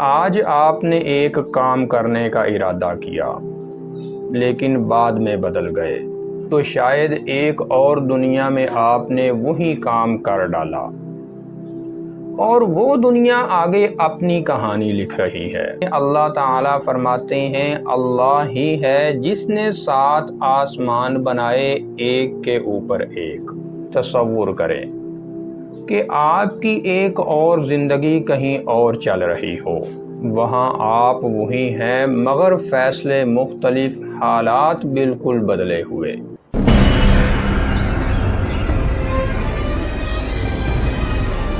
آج آپ نے ایک کام کرنے کا ارادہ کیا لیکن بعد میں بدل گئے تو شاید ایک اور دنیا میں آپ نے وہی کام کر ڈالا اور وہ دنیا آگے اپنی کہانی لکھ رہی ہے۔ اللہ تعالیٰ فرماتے ہیں اللہ ہی ہے جس نے 7 آسمان بنائے ایک کے اوپر ایک۔ تصور کریں کہ آپ کی ایک اور زندگی کہیں اور چل رہی ہو، وہاں آپ وہی ہیں مگر فیصلے مختلف، حالات بالکل بدلے ہوئے۔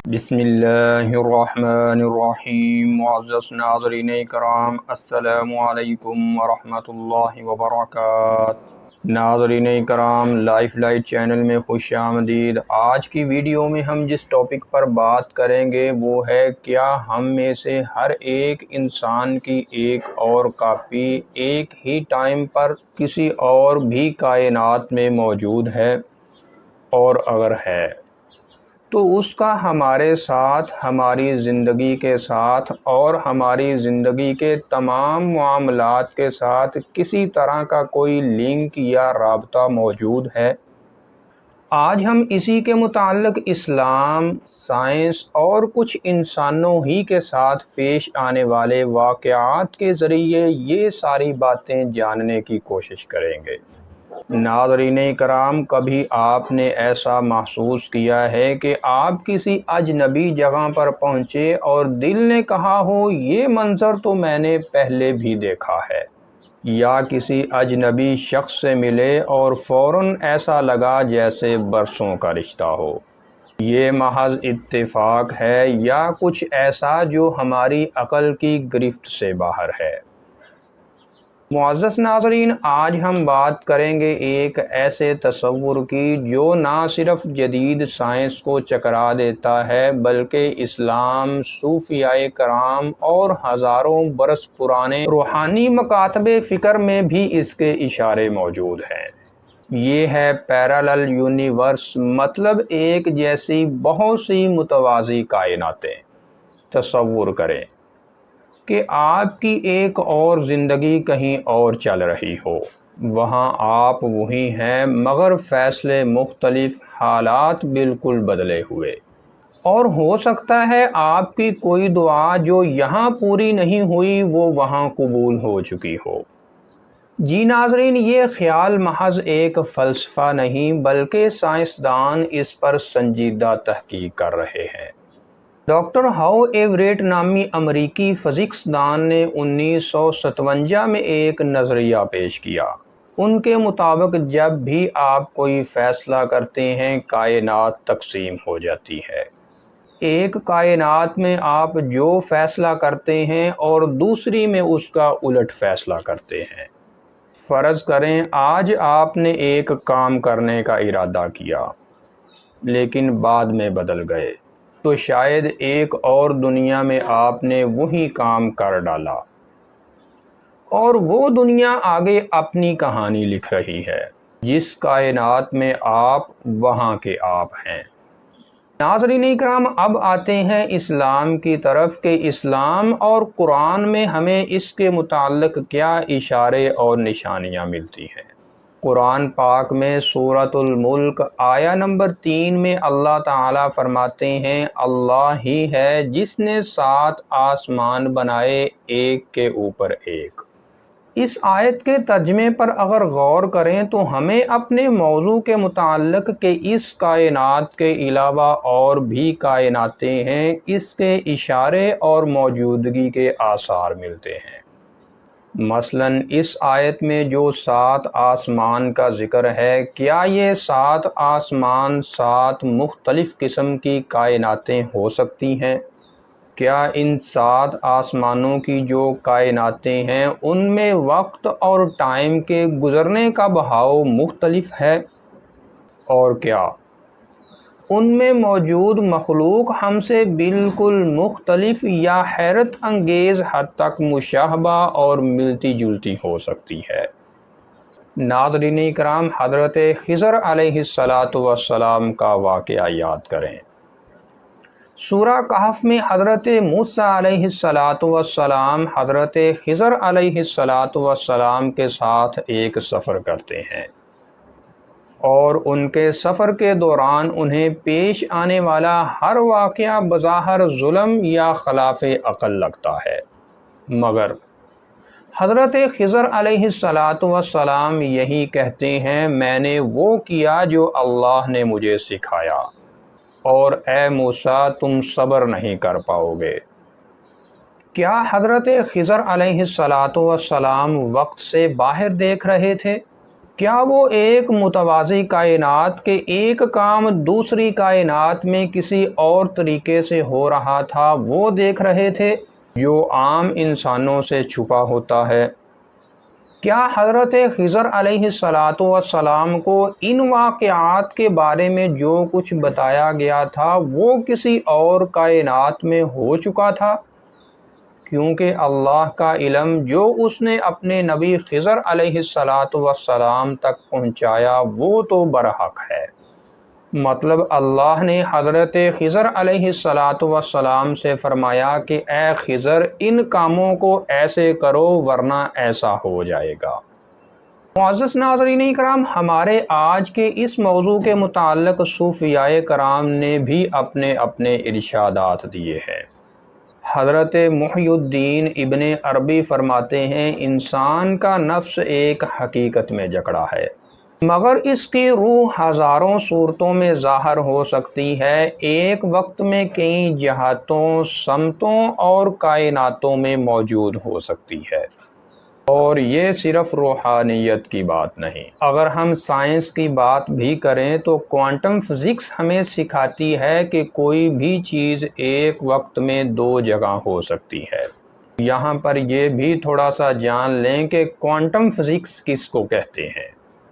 بسم اللہ الرحمن الرحیم۔ معزز ناظرین کرام، السلام علیکم ورحمۃ اللہ وبرکاتہ۔ ناظرین کرام، لائف لائٹ چینل میں خوش آمدید۔ آج کی ویڈیو میں ہم جس ٹاپک پر بات کریں گے وہ ہے کیا ہم میں سے ہر ایک انسان کی ایک اور کاپی ایک ہی ٹائم پر کسی اور بھی کائنات میں موجود ہے، اور اگر ہے تو اس کا ہمارے ساتھ، ہماری زندگی کے ساتھ اور ہماری زندگی کے تمام معاملات کے ساتھ کسی طرح کا کوئی لنک یا رابطہ موجود ہے؟ آج ہم اسی کے متعلق اسلام، سائنس اور کچھ انسانوں ہی کے ساتھ پیش آنے والے واقعات کے ذریعے یہ ساری باتیں جاننے کی کوشش کریں گے۔ ناظرین کرام، کبھی آپ نے ایسا محسوس کیا ہے کہ آپ کسی اجنبی جگہ پر پہنچے اور دل نے کہا ہو یہ منظر تو میں نے پہلے بھی دیکھا ہے، یا کسی اجنبی شخص سے ملے اور فوراً ایسا لگا جیسے برسوں کا رشتہ ہو؟ یہ محض اتفاق ہے یا کچھ ایسا جو ہماری عقل کی گرفت سے باہر ہے؟ معزز ناظرین، آج ہم بات کریں گے ایک ایسے تصور کی جو نہ صرف جدید سائنس کو چکرا دیتا ہے بلکہ اسلام، صوفیاء کرام اور ہزاروں برس پرانے روحانی مکاتب فکر میں بھی اس کے اشارے موجود ہیں۔ یہ ہے پیرالل یونیورس، مطلب ایک جیسی بہت سی متوازی کائناتیں۔ تصور کریں کہ آپ کی ایک اور زندگی کہیں اور چل رہی ہو، وہاں آپ وہی ہیں مگر فیصلے مختلف، حالات بالکل بدلے ہوئے، اور ہو سکتا ہے آپ کی کوئی دعا جو یہاں پوری نہیں ہوئی وہ وہاں قبول ہو چکی ہو۔ جی ناظرین، یہ خیال محض ایک فلسفہ نہیں بلکہ سائنسدان اس پر سنجیدہ تحقیق کر رہے ہیں۔ ڈاکٹر ہاؤ ایوریٹ نامی امریکی فزکس دان نے 1957 میں ایک نظریہ پیش کیا۔ ان کے مطابق جب بھی آپ کوئی فیصلہ کرتے ہیں کائنات تقسیم ہو جاتی ہے۔ ایک کائنات میں آپ جو فیصلہ کرتے ہیں اور دوسری میں اس کا الٹ فیصلہ کرتے ہیں۔ فرض کریں آج آپ نے ایک کام کرنے کا ارادہ کیا لیکن بعد میں بدل گئے تو شاید ایک اور دنیا میں آپ نے وہی کام کر ڈالا اور وہ دنیا آگے اپنی کہانی لکھ رہی ہے۔ جس کائنات میں آپ، وہاں کے آپ ہیں۔ ناظرین اکرام، اب آتے ہیں اسلام کی طرف کہ اسلام اور قرآن میں ہمیں اس کے متعلق کیا اشارے اور نشانیاں ملتی ہیں۔ قرآن پاک میں سورۃ الملک آیہ نمبر 3 میں اللہ تعالیٰ فرماتے ہیں اللہ ہی ہے جس نے 7 آسمان بنائے ایک کے اوپر ایک۔ اس آیت کے ترجمے پر اگر غور کریں تو ہمیں اپنے موضوع کے متعلق کہ اس کائنات کے علاوہ اور بھی کائناتیں ہیں، اس کے اشارے اور موجودگی کے آثار ملتے ہیں۔ مثلاً اس آیت میں جو 7 آسمان کا ذکر ہے، کیا یہ 7 آسمان 7 مختلف قسم کی کائناتیں ہو سکتی ہیں؟ کیا ان 7 آسمانوں کی جو کائناتیں ہیں ان میں وقت اور ٹائم کے گزرنے کا بہاؤ مختلف ہے؟ اور کیا ان میں موجود مخلوق ہم سے بالکل مختلف یا حیرت انگیز حد تک مشابہ اور ملتی جلتی ہو سکتی ہے؟ ناظرین کرام، حضرت خضر علیہ السلام کا واقعہ یاد کریں۔ سورہ کہف میں حضرت موسیٰ علیہ السلام حضرت خضر علیہ السلام کے ساتھ ایک سفر کرتے ہیں، اور ان کے سفر کے دوران انہیں پیش آنے والا ہر واقعہ بظاہر ظلم یا خلاف عقل لگتا ہے، مگر حضرت خضر علیہ السلام یہی کہتے ہیں، میں نے وہ کیا جو اللہ نے مجھے سکھایا، اور اے موسیٰ تم صبر نہیں کر پاؤ گے۔ کیا حضرت خضر علیہ السلام وقت سے باہر دیکھ رہے تھے؟ کیا وہ ایک متوازی کائنات کے ایک کام دوسری کائنات میں کسی اور طریقے سے ہو رہا تھا وہ دیکھ رہے تھے جو عام انسانوں سے چھپا ہوتا ہے؟ کیا حضرت خضر علیہ السلام کو ان واقعات کے بارے میں جو کچھ بتایا گیا تھا وہ کسی اور کائنات میں ہو چکا تھا؟ کیونکہ اللہ کا علم جو اس نے اپنے نبی خضر علیہ السلام تک پہنچایا وہ تو برحق ہے۔ مطلب اللہ نے حضرت خضر علیہ السلام سے فرمایا کہ اے خضر ان کاموں کو ایسے کرو ورنہ ایسا ہو جائے گا۔ معزز ناظرین کرام، ہمارے آج کے اس موضوع کے متعلق صوفیاء کرام نے بھی اپنے اپنے ارشادات دیے ہیں۔ حضرت محی الدین ابن عربی فرماتے ہیں، انسان کا نفس ایک حقیقت میں جکڑا ہے، مگر اس کی روح ہزاروں صورتوں میں ظاہر ہو سکتی ہے، ایک وقت میں کئی جہتوں، سمتوں اور کائناتوں میں موجود ہو سکتی ہے۔ اور یہ صرف روحانیت کی بات نہیں، اگر ہم سائنس کی بات بھی کریں تو کوانٹم فزکس ہمیں سکھاتی ہے کہ کوئی بھی چیز ایک وقت میں دو جگہ ہو سکتی ہے۔ یہاں پر یہ بھی تھوڑا سا جان لیں کہ کوانٹم فزکس کس کو کہتے ہیں۔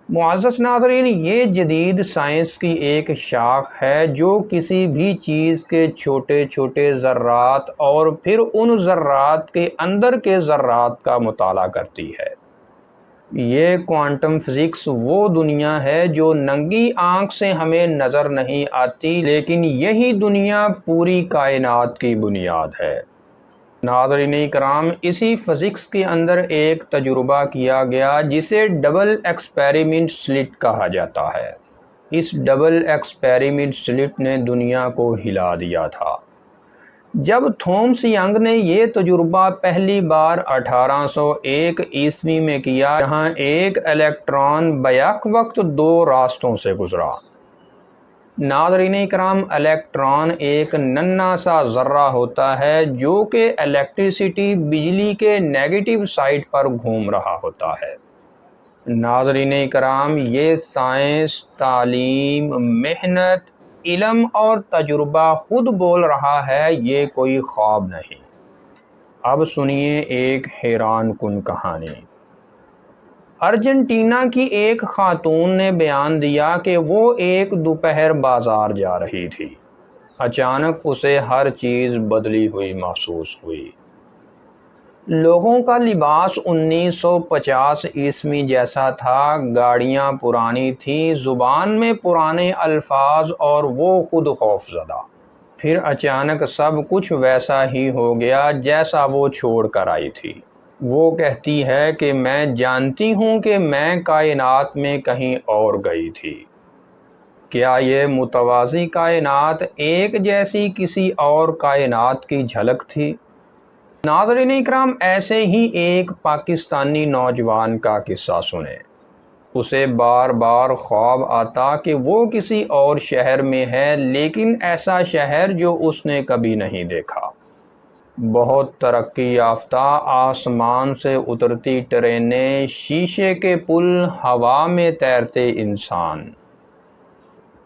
معزز ناظرین، یہ جدید سائنس کی ایک شاخ ہے جو کسی بھی چیز کے چھوٹے چھوٹے ذرات اور پھر ان ذرات کے اندر کے ذرات کا مطالعہ کرتی ہے۔ یہ کوانٹم فزکس وہ دنیا ہے جو ننگی آنکھ سے ہمیں نظر نہیں آتی، لیکن یہی دنیا پوری کائنات کی بنیاد ہے۔ ناظرین کرام، اسی فزکس کے اندر ایک تجربہ کیا گیا جسے ڈبل ایکسپیریمنٹ سلٹ کہا جاتا ہے۔ اس ڈبل ایکسپیریمنٹ سلٹ نے دنیا کو ہلا دیا تھا۔ جب تھامس ینگ نے یہ تجربہ پہلی بار 1801 عیسوی میں کیا، جہاں ایک الیکٹران بیک وقت دو راستوں سے گزرا۔ ناظرین کرام، الیکٹران ایک ننھا سا ذرہ ہوتا ہے جو کہ الیکٹریسٹی بجلی کے نیگیٹو سائڈ پر گھوم رہا ہوتا ہے۔ ناظرین کرام، یہ سائنس، تعلیم، محنت، علم اور تجربہ خود بول رہا ہے، یہ کوئی خواب نہیں۔ اب سنیے ایک حیران کن کہانی۔ ارجنٹینا کی ایک خاتون نے بیان دیا کہ وہ ایک دوپہر بازار جا رہی تھی۔ اچانک اسے ہر چیز بدلی ہوئی محسوس ہوئی۔ لوگوں کا لباس 1950 عیسوی جیسا تھا، گاڑیاں پرانی تھیں، زبان میں پرانے الفاظ اور وہ خود خوف زدہ۔ پھر اچانک سب کچھ ویسا ہی ہو گیا جیسا وہ چھوڑ کر آئی تھی۔ وہ کہتی ہے کہ میں جانتی ہوں کہ میں کائنات میں کہیں اور گئی تھی۔ کیا یہ متوازی کائنات ایک جیسی کسی اور کائنات کی جھلک تھی؟ ناظرین اکرام، ایسے ہی ایک پاکستانی نوجوان کا قصہ سنیں۔ اسے بار بار خواب آتا کہ وہ کسی اور شہر میں ہے، لیکن ایسا شہر جو اس نے کبھی نہیں دیکھا۔ بہت ترقی یافتہ، آسمان سے اترتی ٹرینیں، شیشے کے پل، ہوا میں تیرتے انسان۔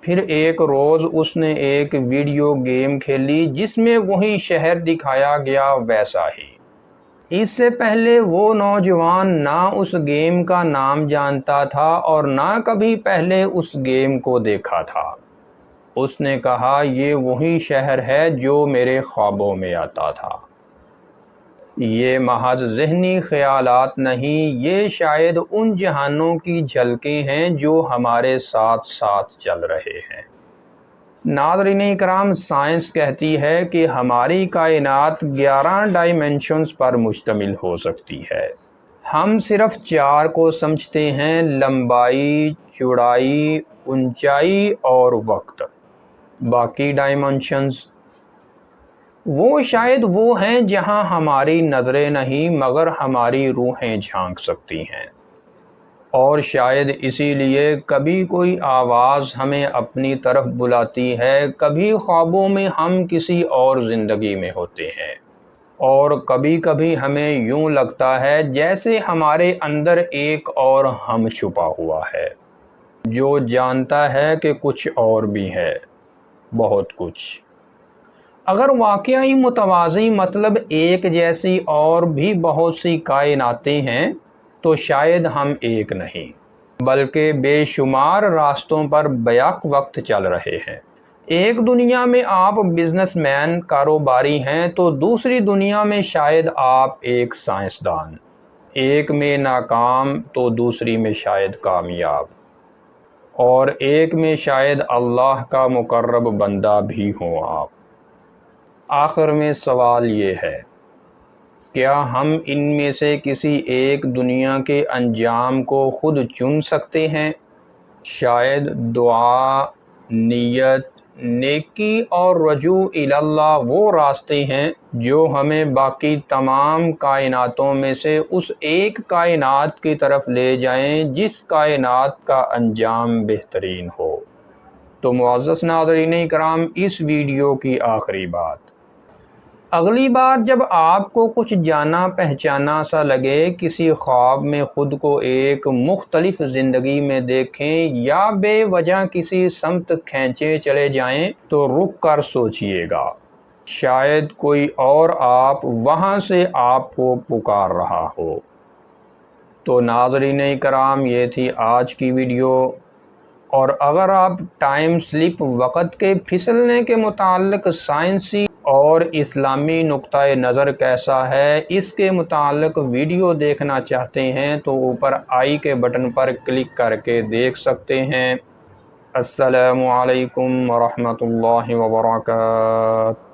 پھر ایک روز اس نے ایک ویڈیو گیم کھیلی جس میں وہی شہر دکھایا گیا ویسا ہی۔ اس سے پہلے وہ نوجوان نہ اس گیم کا نام جانتا تھا اور نہ کبھی پہلے اس گیم کو دیکھا تھا۔ اس نے کہا، یہ وہی شہر ہے جو میرے خوابوں میں آتا تھا۔ یہ محض ذہنی خیالات نہیں، یہ شاید ان جہانوں کی جھلکیں ہیں جو ہمارے ساتھ ساتھ چل رہے ہیں۔ ناظرین اکرام، سائنس کہتی ہے کہ ہماری کائنات 11 ڈائمینشنز پر مشتمل ہو سکتی ہے۔ ہم صرف 4 کو سمجھتے ہیں: لمبائی، چوڑائی، اونچائی اور وقت۔ باقی ڈائمینشنز وہ شاید وہ ہیں جہاں ہماری نظریں نہیں مگر ہماری روحیں جھانک سکتی ہیں، اور شاید اسی لیے کبھی کوئی آواز ہمیں اپنی طرف بلاتی ہے، کبھی خوابوں میں ہم کسی اور زندگی میں ہوتے ہیں، اور کبھی کبھی ہمیں یوں لگتا ہے جیسے ہمارے اندر ایک اور ہم چھپا ہوا ہے جو جانتا ہے کہ کچھ اور بھی ہے، بہت کچھ۔ اگر واقعی متوازی مطلب ایک جیسی اور بھی بہت سی کائناتیں ہیں تو شاید ہم ایک نہیں بلکہ بے شمار راستوں پر بیک وقت چل رہے ہیں۔ ایک دنیا میں آپ بزنس مین، کاروباری ہیں تو دوسری دنیا میں شاید آپ ایک سائنسدان، ایک میں ناکام تو دوسری میں شاید کامیاب، اور ایک میں شاید اللہ کا مقرب بندہ بھی ہوں آپ۔ آخر میں سوال یہ ہے، کیا ہم ان میں سے کسی ایک دنیا کے انجام کو خود چن سکتے ہیں؟ شاید دعا، نیت، نیکی اور رجوع اللہ وہ راستے ہیں جو ہمیں باقی تمام کائناتوں میں سے اس ایک کائنات کی طرف لے جائیں جس کائنات کا انجام بہترین ہو۔ تو معزز ناظرین کرام، اس ویڈیو کی آخری بات، اگلی بار جب آپ کو کچھ جانا پہچانا سا لگے، کسی خواب میں خود کو ایک مختلف زندگی میں دیکھیں یا بے وجہ کسی سمت کھینچے چلے جائیں تو رک کر سوچئے گا، شاید کوئی اور آپ وہاں سے آپ کو پکار رہا ہو۔ تو ناظرین کرام، یہ تھی آج کی ویڈیو، اور اگر آپ ٹائم سلپ، وقت کے پھسلنے کے متعلق سائنسی اور اسلامی نقطہ نظر کیسا ہے اس کے متعلق ویڈیو دیکھنا چاہتے ہیں تو اوپر آئی کے بٹن پر کلک کر کے دیکھ سکتے ہیں۔ السلام علیکم ورحمۃ اللہ وبرکاتہ۔